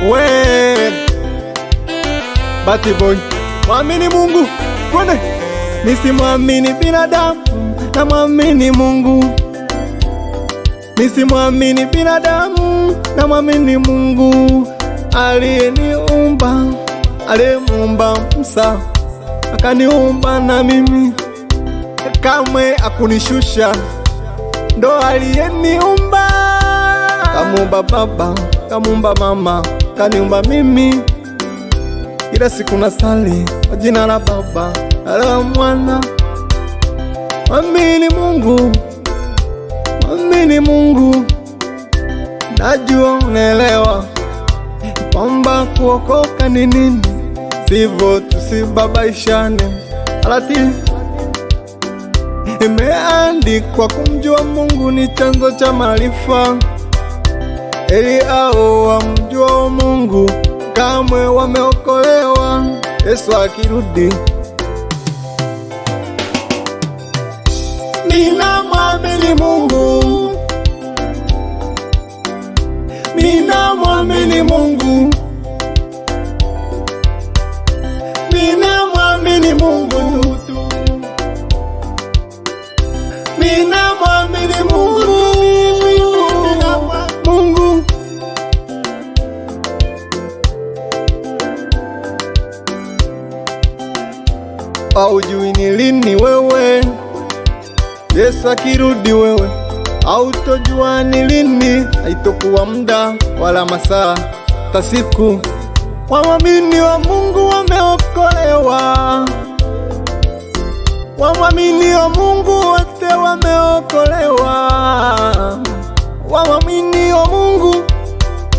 we Bati Boy, mwamini Mungu kwene, nisimwamini binadamu na mwamini Mungu. Nisimwamini binadamu na mwamini Mungu aliyeniumba, aliyemuumba Musa akaniumba na mimi, kamwe akunishusha, ndo aliyeniumba. Kamuumba baba, kamuumba mama, kaniumba mimi. Kila siku nasali kwa jina la Baba na la Mwana. Mwamini Mungu, mwamini Mungu. Najua unaelewa kwamba kuokoka ni nini, sivyo tusibabaishane. Alati imeandikwa kumjua Mungu ni chanzo cha maarifa. Eli hao wamjua Mungu kamwe wameokolewa. Yesu akirudi, ninamwamini Mungu, ninamwamini Mungu, ninamwamini Mungu, ninamwamini Mungu, Mungu. Haujui ni lini wewe Yesu akirudi, wewe hautojua ni lini, haitokuwa muda wala masaa hata siku. Waamini wa Mungu wameokolewa, waamini wa Mungu wote wameokolewa, waamini wa Mungu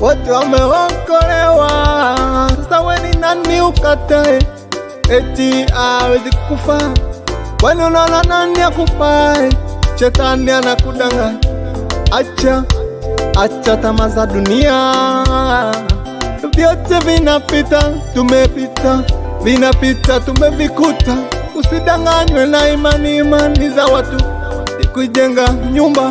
wote wameokolewa. Sasa wewe ni nani ukatae eti hawezi kufa? Kwani unaona nani akufae? Shetani anakudanganya. Acha tamaa za dunia, vyote vinapita, tumepita, vinapita, tumevikuta. Usidanganywe na imani za watu. Kujenga nyumba,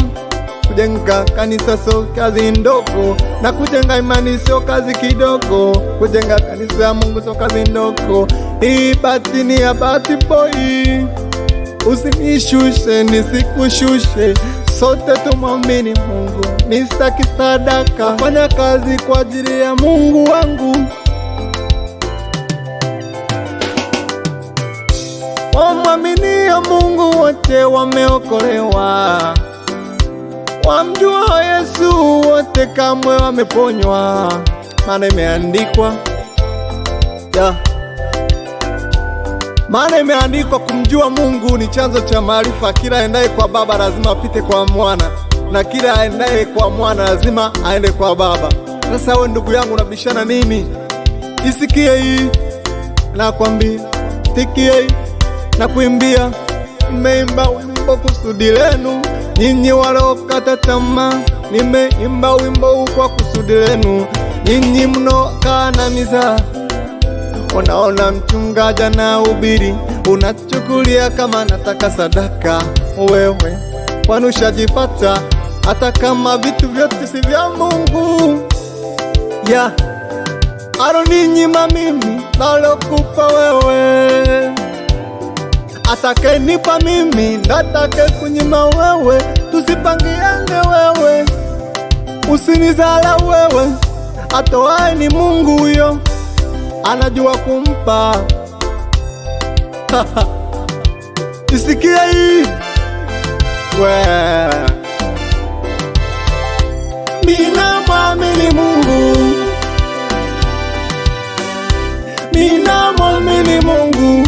kujenga kanisa sio kazi ndogo, na kujenga imani sio kazi kidogo. Kujenga kanisa ya Mungu sio kazi ndogo. Hii Bati ni ya Bati Boy, usinishushe nisikushushe. Sote tumwamini Mungu, nisitaki sadaka, fanya kazi kwa ajili ya Mungu wangu. Wamwamini ya Mungu wote wameokolewa, wamjua Yesu wote kamwe wameponywa. Maana imeandikwa, maana imeandikwa kumjua Mungu ni chanzo cha maarifa. Kila aendaye kwa Baba lazima apite kwa Mwana, na kila aendaye kwa Mwana lazima aende kwa Baba. Sasa wewe ndugu yangu unabishana nini? Isikie hii nakwambia, sikie hii na kuimbia. Nimeimba wimbo kusudi lenu nyinyi waliokata tamaa, nimeimba wimbo huu kwa kusudi lenu nyinyi mnokaa na mizaa. Unaona mchungaji anahubiri, unachukulia kama nataka sadaka. Wewe kwani ushajipata? Hata kama vitu vyote si vya Mungu. Aloninyima mimi nalokupa wewe, atakayenipa mimi ndatake kunyima wewe. Tusipangiane wewe, usinizala wewe. Atoaye ni Mungu, huyo anajua kumpa. Isikia hii ninamwamini Mungu, ninamwamini Mungu.